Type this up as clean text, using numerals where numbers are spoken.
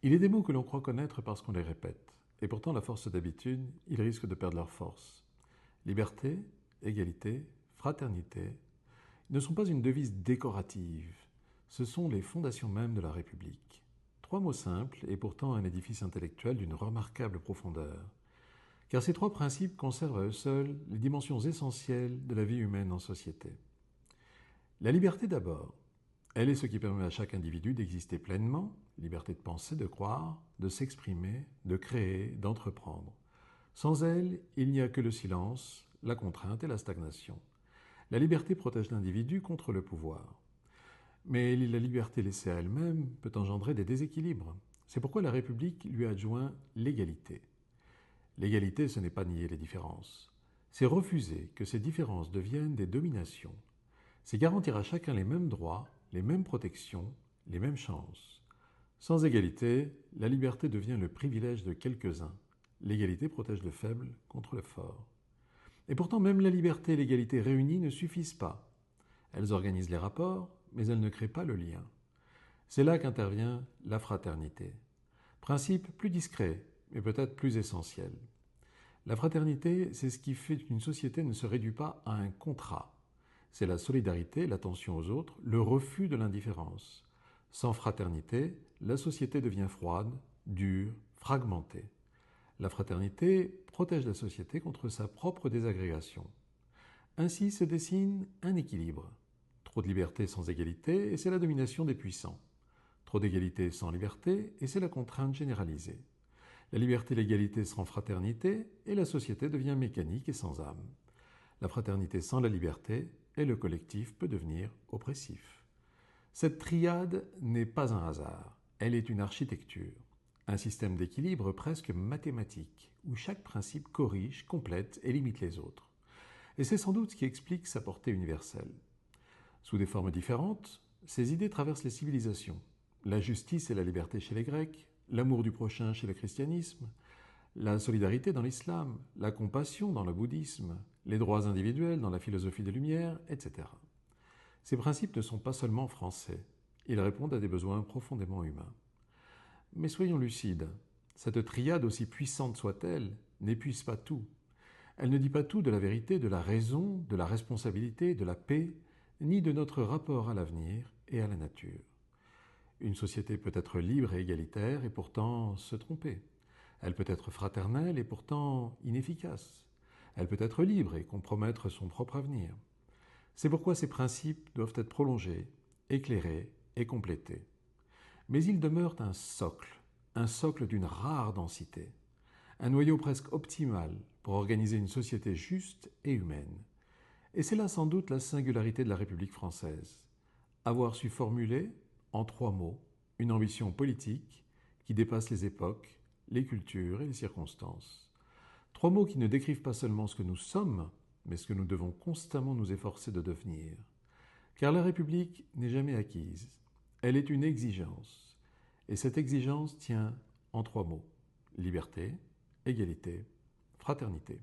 Il est des mots que l'on croit connaître parce qu'on les répète, et pourtant, la force d'habitude, ils risquent de perdre leur force. Liberté, égalité, fraternité ne sont pas une devise décorative, ce sont les fondations mêmes de la République. Trois mots simples et pourtant un édifice intellectuel d'une remarquable profondeur. Car ces trois principes conservent à eux seuls les dimensions essentielles de la vie humaine en société. La liberté d'abord. Elle est ce qui permet à chaque individu d'exister pleinement, liberté de penser, de croire, de s'exprimer, de créer, d'entreprendre. Sans elle, il n'y a que le silence, la contrainte et la stagnation. La liberté protège l'individu contre le pouvoir. Mais la liberté laissée à elle-même peut engendrer des déséquilibres. C'est pourquoi la République lui adjoint l'égalité. L'égalité, ce n'est pas nier les différences. C'est refuser que ces différences deviennent des dominations. C'est garantir à chacun les mêmes droits, les mêmes protections, les mêmes chances. Sans égalité, la liberté devient le privilège de quelques-uns. L'égalité protège le faible contre le fort. Et pourtant, même la liberté et l'égalité réunies ne suffisent pas. Elles organisent les rapports, mais elles ne créent pas le lien. C'est là qu'intervient la fraternité. Principe plus discret, mais peut-être plus essentiel. La fraternité, c'est ce qui fait qu'une société ne se réduit pas à un contrat. C'est la solidarité, l'attention aux autres, le refus de l'indifférence. Sans fraternité, la société devient froide, dure, fragmentée. La fraternité protège la société contre sa propre désagrégation. Ainsi se dessine un équilibre. Trop de liberté sans égalité, et c'est la domination des puissants. Trop d'égalité sans liberté, et c'est la contrainte généralisée. La liberté et l'égalité sans fraternité, et la société devient mécanique et sans âme. La fraternité sans la liberté, et le collectif peut devenir oppressif. Cette triade n'est pas un hasard, elle est une architecture, un système d'équilibre presque mathématique, où chaque principe corrige, complète et limite les autres. Et c'est sans doute ce qui explique sa portée universelle. Sous des formes différentes, ces idées traversent les civilisations. La justice et la liberté chez les Grecs, l'amour du prochain chez le christianisme, la solidarité dans l'islam, la compassion dans le bouddhisme, les droits individuels dans la philosophie des Lumières, etc. Ces principes ne sont pas seulement français, ils répondent à des besoins profondément humains. Mais soyons lucides, cette triade, aussi puissante soit-elle, n'épuise pas tout. Elle ne dit pas tout de la vérité, de la raison, de la responsabilité, de la paix, ni de notre rapport à l'avenir et à la nature. Une société peut être libre et égalitaire et pourtant se tromper. Elle peut être fraternelle et pourtant inefficace. Elle peut être libre et compromettre son propre avenir. C'est pourquoi ces principes doivent être prolongés, éclairés et complétés. Mais ils demeurent un socle d'une rare densité, un noyau presque optimal pour organiser une société juste et humaine. Et c'est là sans doute la singularité de la République française. Avoir su formuler, en trois mots, une ambition politique qui dépasse les époques, les cultures et les circonstances. Trois mots qui ne décrivent pas seulement ce que nous sommes, mais ce que nous devons constamment nous efforcer de devenir. Car la République n'est jamais acquise. Elle est une exigence. Et cette exigence tient en trois mots. Liberté, égalité, fraternité.